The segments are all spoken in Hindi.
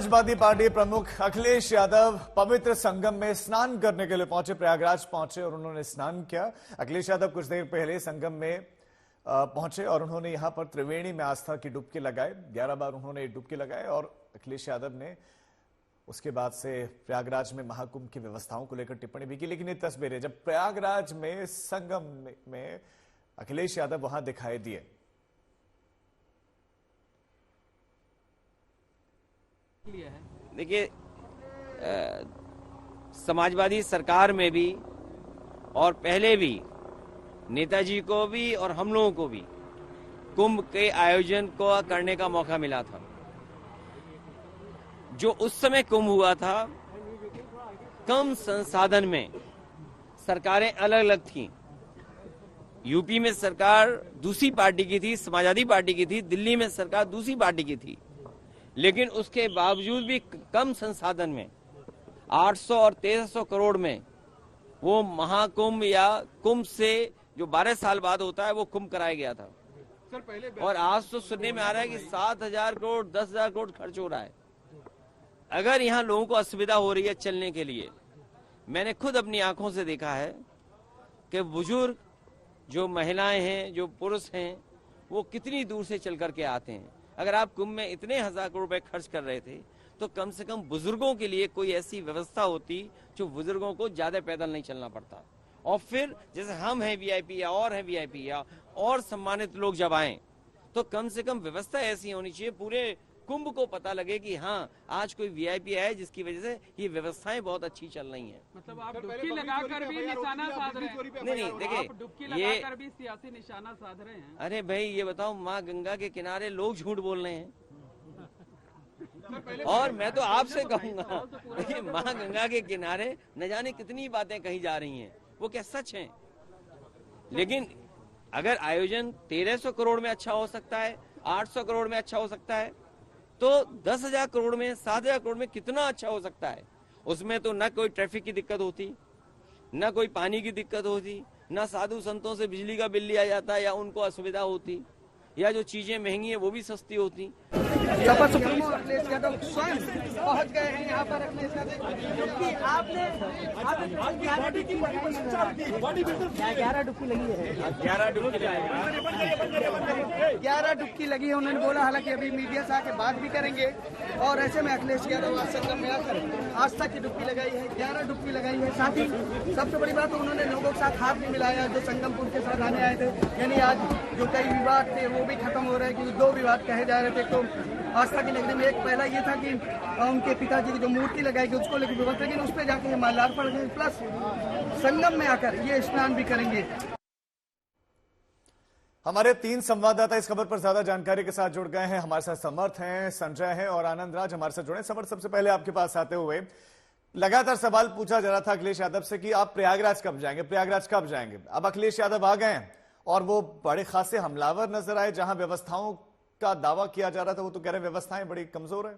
समाजवादी पार्टी प्रमुख अखिलेश यादव पवित्र संगम में स्नान करने के लिए प्रयागराज पहुंचे और उन्होंने स्नान किया। अखिलेश यादव कुछ देर पहले संगम में पहुंचे और उन्होंने यहां पर त्रिवेणी में आस्था की डुबकी लगाई। 11 बार उन्होंने डुबकी लगाई और अखिलेश यादव ने उसके बाद से प्रयागराज में महाकुंभ की व्यवस्थाओं को लेकर टिप्पणी भी की। लेकिन ये तस्वीरें जब प्रयागराज में संगम में अखिलेश यादव वहां दिखाई दिए। देखिए, समाजवादी सरकार में भी और पहले भी नेताजी को भी और हम लोगों को भी कुंभ के आयोजन को करने का मौका मिला था। जो उस समय कुंभ हुआ था, कम संसाधन में सरकारें अलग अलग थीं। यूपी में सरकार दूसरी पार्टी की थी, समाजवादी पार्टी की थी। दिल्ली में सरकार दूसरी पार्टी की थी। लेकिन उसके बावजूद भी कम संसाधन में 800 और 1300 करोड़ में वो महाकुंभ या कुंभ से जो 12 साल बाद होता है वो कुंभ कराया गया था। और आज तो सुनने में आ रहा है कि 7000 करोड़ 10,000 करोड़ खर्च हो रहा है। अगर यहाँ लोगों को असुविधा हो रही है चलने के लिए, मैंने खुद अपनी आंखों से देखा है कि बुजुर्ग जो महिलाएं हैं, जो पुरुष हैं, वो कितनी दूर से चल करके आते हैं। अगर आप कुंभ में इतने 1000 करोड़ रुपए खर्च कर रहे थे तो कम से कम बुजुर्गों के लिए कोई ऐसी व्यवस्था होती जो बुजुर्गों को ज्यादा पैदल नहीं चलना पड़ता। और फिर जैसे हम हैं वीआईपी या और हैं वीआईपी या और सम्मानित लोग जब आए तो कम से कम व्यवस्था ऐसी होनी चाहिए, पूरे कुंभ को पता लगे कि हाँ आज कोई वीआईपी है जिसकी वजह से ये व्यवस्थाएं बहुत अच्छी चल रही हैं। मतलब आप डुबकी लगाकर भी निशाना साध रहे हैं? नहीं, देखिए डुबकी लगाकर भी सियासी निशाना साध रहे हैं। अरे भाई ये बताओ, माँ गंगा के किनारे लोग झूठ बोल रहे हैं। और मैं तो आपसे कहूंगा, देखिए माँ गंगा के किनारे न जाने कितनी बातें कही जा रही हैं, वो क्या सच हैं? लेकिन अगर आयोजन 1300 करोड़ में अच्छा हो सकता है, 800 करोड़ में अच्छा हो सकता है, तो 10,000 करोड़ में 7,000 करोड़ में कितना अच्छा हो सकता है। उसमें तो न कोई ट्रैफिक की दिक्कत होती, न कोई पानी की दिक्कत होती, न साधु संतों से बिजली का बिल लिया जाता या उनको असुविधा होती, या जो चीजें महंगी है वो भी सस्ती होती। सपा सुप्रीमो अखिलेश यादव स्वयं पहुंच गए हैं यहाँ पर। अखिलेश यादव क्योंकि आपने 11 डुबकी लगी है, 11 डुबकी लगी है उन्होंने बोला। हालांकि अभी मीडिया से आके बात भी करेंगे। और ऐसे में अखिलेश यादव आज संगम में आकर आस्था की डुबकी लगाई है, 11 डुबकी लगाई है। साथ ही सबसे बड़ी बात उन्होंने लोगों के साथ हाथ भी मिलाया जो संगमपुर के साथ आने आए थे। यानी आज जो कई विवाद थे वो भी खत्म हो रहे हैं, क्योंकि 2 विवाद कहे जा रहे थे। तो आस्था की नगरी में एक पहला ये था कि उनके पिताजी की जो मूर्ति लगाई गई उसको लेकर विवाद, लेकिन उस पर जाके माल्यार्पण करेंगे, प्लस संगम में आकर ये स्नान भी करेंगे। हमारे 3 संवाददाता इस खबर पर ज्यादा जानकारी के साथ जुड़ गए हैं। हमारे साथ समर्थ हैं, संजय हैं और आनंद राज हमारे साथ जुड़े। समर्थ, सबसे पहले आपके पास आते हुए लगातार सवाल पूछा जा रहा था अखिलेश यादव से कि आप प्रयागराज कब जाएंगे, प्रयागराज कब जाएंगे। अब अखिलेश यादव आ गए हैं और वो बड़े खासे हमलावर नजर आए। जहां व्यवस्थाओं का दावा किया जा रहा था वो तो कह रहे व्यवस्थाएं बड़ी कमजोर है।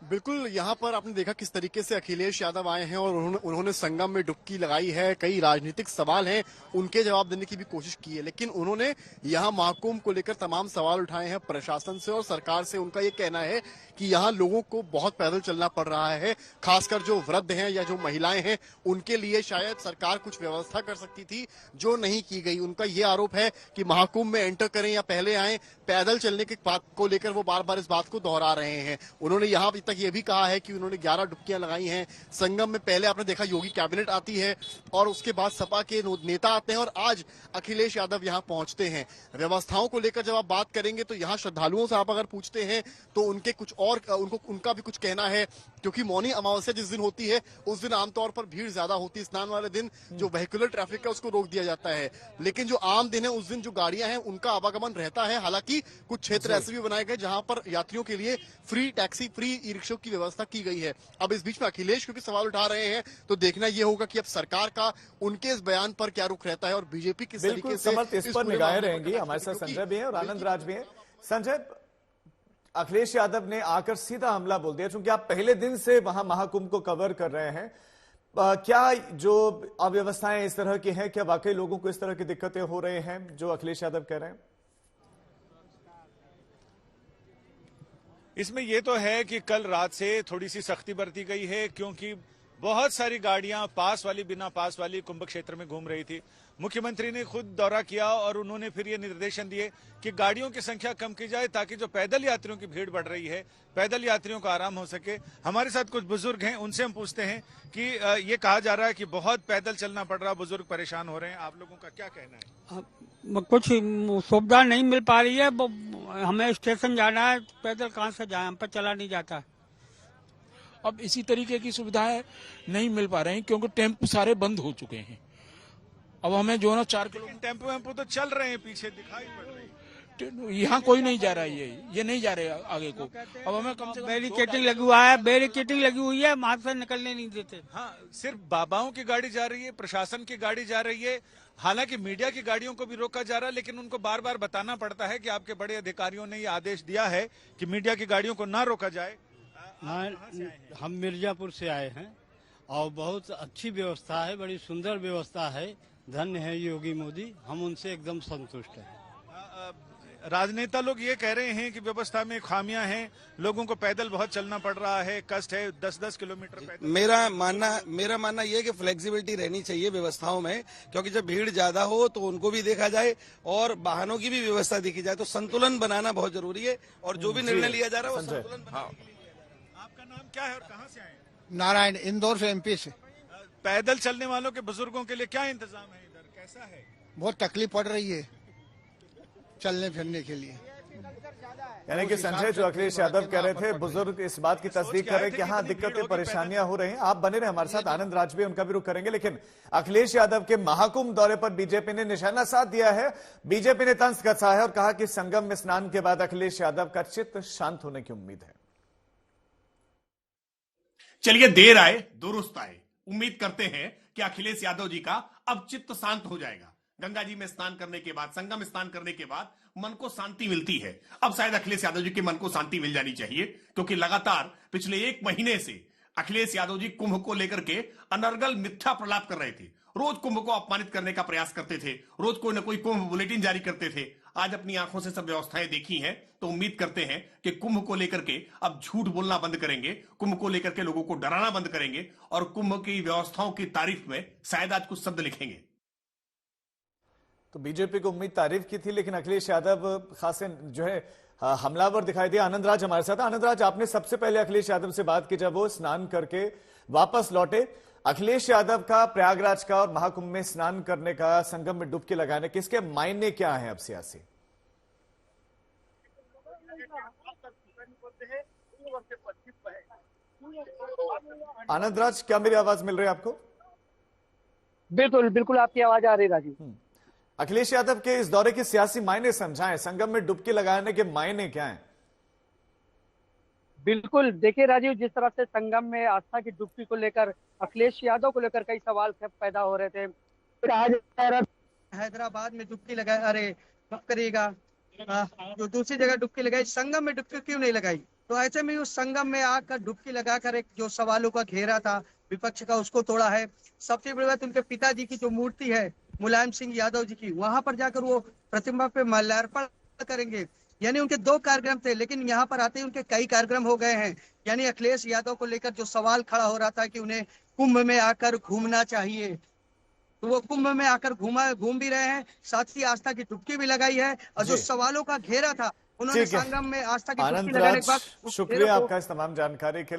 बिल्कुल, यहाँ पर आपने देखा किस तरीके से अखिलेश यादव आए हैं और उन्होंने संगम में डुबकी लगाई है। कई राजनीतिक सवाल हैं, उनके जवाब देने की भी कोशिश की है, लेकिन उन्होंने यहाँ महाकुंभ को लेकर तमाम सवाल उठाए हैं प्रशासन से और सरकार से। उनका ये कहना है कि यहाँ लोगों को बहुत पैदल चलना पड़ रहा है, खासकर जो वृद्ध हैं या जो महिलाएं हैं उनके लिए शायद सरकार कुछ व्यवस्था कर सकती थी जो नहीं की गई। उनका ये आरोप है कि महाकुंभ में एंटर करें या पहले आए, पैदल चलने की बात को लेकर वो बार बार इस बात को दोहरा रहे हैं। उन्होंने यहाँ तक ये भी कहा है कि उन्होंने 11 डुबकियां लगाई हैं संगम में। पहले आपने देखा योगी कैबिनेट आती है और उसके बाद सपा के नेता आते हैं और आज अखिलेश यादव यहाँ पहुंचते हैं। व्यवस्थाओं को लेकर जब आप बात करेंगे तो यहाँ श्रद्धालुओं से आप अगर पूछते हैं तो उनके कुछ और उनका भी कुछ कहना है, क्योंकि मौनी अमावस्या जिस दिन होती है उस दिन आमतौर पर भीड़ ज्यादा होती है। स्नान वाले दिन जो वेहिकुलर ट्रैफिक है उसको रोक दिया जाता है, लेकिन जो आम दिन है उस दिन जो गाड़ियां हैं उनका आवागमन रहता है। हालांकि कुछ क्षेत्र ऐसे भी बनाए गए जहां पर यात्रियों के लिए free taxi, free e rickshaw की व्यवस्था की गई है। अब इस बीच में अखिलेश क्योंकि सवाल उठा रहे हैं तो देखना यह होगा कि अब सरकार का उनके इस बयान पर क्या रुख रहता है और बीजेपी किस तरीके से इस पर निगाहें रहेंगी। हमारे साथ संजय भी हैं और आनंद राज भी हैं। संजय, अखिलेश यादव ने आकर सीधा हमला बोल दिया, क्योंकि आप पहले दिन से वहां महाकुंभ को कवर कर रहे हैं। क्या जो अव्यवस्थाएं इस तरह की हैं, क्या वाकई लोगों को इस तरह की दिक्कतें हो रही हैं जो अखिलेश यादव कह रहे हैं? इसमें ये तो है कि कल रात से थोड़ी सी सख्ती बरती गई है, क्योंकि बहुत सारी गाड़ियां पास वाली बिना पास वाली कुंभ क्षेत्र में घूम रही थी। मुख्यमंत्री ने खुद दौरा किया और उन्होंने फिर ये निर्देशन दिए कि गाड़ियों की संख्या कम की जाए, ताकि जो पैदल यात्रियों की भीड़ बढ़ रही है, पैदल यात्रियों को आराम हो सके। हमारे साथ कुछ बुजुर्ग हैं, उनसे हम पूछते हैं कि ये कहा जा रहा है कि बहुत पैदल चलना पड़ रहा, बुजुर्ग परेशान हो रहे हैं, आप लोगों का क्या कहना है? कुछ सुविधा नहीं मिल पा रही है, हमें स्टेशन जाना है, पैदल कहाँ से जाए, हम पर चला नहीं जाता। अब इसी तरीके की सुविधाएं नहीं मिल पा रही हैं, क्योंकि टेम्पो सारे बंद हो चुके हैं। अब हमें जो है ना 4 किलो टेम्पो वेम्पो तो चल रहे हैं, पीछे दिखाई पड़ रही है। यहाँ कोई नहीं जा रहा है, ये नहीं जा रहे आगे को। अब हमें कम से कम बैरिकेटिंग लगी हुआ है, बैरिकेटिंग लगी हुई है, वहां से निकलने नहीं देते। हाँ, सिर्फ बाबाओं की गाड़ी जा रही है, प्रशासन की गाड़ी जा रही है, हालांकि मीडिया की गाड़ियों को भी रोका जा रहा है, लेकिन उनको बार बार बताना पड़ता है कि आपके बड़े अधिकारियों ने ये आदेश दिया है कि मीडिया की गाड़ियों को ना रोका जाए। हम मिर्जापुर से आए हैं और बहुत अच्छी व्यवस्था है, बड़ी सुंदर व्यवस्था है। धन्य है योगी मोदी, हम उनसे एकदम संतुष्ट हैं। राजनेता लोग ये कह रहे हैं कि व्यवस्था में खामियां हैं, लोगों को पैदल बहुत चलना पड़ रहा है, कष्ट है, 10-10 किलोमीटर पैदल। मेरा मानना ये है कि फ्लेक्सिबिलिटी रहनी चाहिए व्यवस्थाओं में, क्योंकि जब भीड़ ज्यादा हो तो उनको भी देखा जाए और वाहनों की भी व्यवस्था देखी जाए, तो संतुलन बनाना बहुत जरूरी है। और जो भी निर्णय लिया जा रहा है वो संतुलन बनाने के लिए। आपका नाम क्या है और कहाँ से आए? नारायण, इंदौर से, MP से। पैदल चलने वालों के बुजुर्गों के लिए क्या इंतजाम है इधर, कैसा है? बहुत तकलीफ पड़ रही है चलने फिरने के लिए। यानी कि संजय, जो अखिलेश यादव कह रहे थे, बुजुर्ग इस बात की तस्दीक कर रहे हैं कि हाँ, दिक्कतें परेशानियां हो रही हैं। आप बने रहे हमारे साथ, आनंद राज भी, उनका भी रुख करेंगे। लेकिन अखिलेश यादव के महाकुंभ दौरे पर बीजेपी ने निशाना साध दिया है। बीजेपी ने तंज कसा है और कहा कि संगम में स्नान के बाद अखिलेश यादव का चित्त शांत होने की उम्मीद है। चलिए, देर आए दुरुस्त आए। उम्मीद करते हैं कि अखिलेश यादव जी का अब चित्त शांत हो जाएगा। गंगा जी में स्नान करने के बाद, संगम स्नान करने के बाद मन को शांति मिलती है। अब शायद अखिलेश यादव जी के मन को शांति मिल जानी चाहिए, क्योंकि लगातार पिछले 1 महीने से अखिलेश यादव जी कुंभ को लेकर के अनर्गल मिथ्या प्रलाप कर रहे थे। रोज कुंभ को अपमानित करने का प्रयास करते थे, रोज कोई ना कोई कुंभ बुलेटिन जारी करते थे। आज अपनी आंखों से सब व्यवस्थाएं देखी हैं, तो उम्मीद करते हैं कि कुंभ को लेकर के अब झूठ बोलना बंद करेंगे, कुंभ को लेकर के लोगों को डराना बंद करेंगे और कुंभ की व्यवस्थाओं की तारीफ में शायद आज कुछ शब्द लिखेंगे। तो बीजेपी को उम्मीद तारीफ की थी, लेकिन अखिलेश यादव खासे जो है हमलावर दिखाई दिया। आनंद राज हमारे साथ। आनंद राज, आपने सबसे पहले अखिलेश यादव से बात की जब वो स्नान करके वापस लौटे। अखिलेश यादव का प्रयागराज का और महाकुंभ में स्नान करने का, संगम में डुबकी लगाने के, इसके मायने क्या है अब सियासी? आनंद राज, क्या मेरी आवाज मिल रही है आपको? बिल्कुल बिल्कुल, आपकी आवाज आ रही है राजीव। अखिलेश यादव के इस दौरे के सियासी मायने समझाएं, संगम में डुबकी लगाने के मायने क्या हैं? बिल्कुल, देखिए राजीव, जिस तरह से संगम में आस्था की डुबकी को लेकर, अखिलेश यादव को लेकर कई सवाल पैदा हो रहे थे। फिर आज हैदराबाद में डुबकी लगाई, अरे कब करिएगा, जो दूसरी जगह डुबकी लगाई, संगम में डुबकी क्यों नहीं लगाई? तो ऐसे में उस संगम में आकर डुबकी लगाकर एक जो सवालों का घेरा था विपक्ष का, उसको तोड़ा है। सबसे बड़ी बात, उनके पिताजी की जो मूर्ति है मुलायम सिंह यादव जी की, वहां पर जाकर वो प्रतिमा पे माल्यार्पण करेंगे। यानी उनके 2 कार्यक्रम थे, लेकिन यहाँ पर आते ही उनके कई कार्यक्रम हो गए हैं। यानी अखिलेश यादव को लेकर जो सवाल खड़ा हो रहा था कि उन्हें कुंभ में आकर घूमना चाहिए, तो वो कुंभ में आकर घूम भी रहे हैं, साथ ही आस्था की डुबकी भी लगाई है। और जो सवालों का घेरा था, उन्होंने संगम में आस्था की डुबकी लगाने के बाद, शुक्रिया आपका इस तमाम जानकारी के लिए।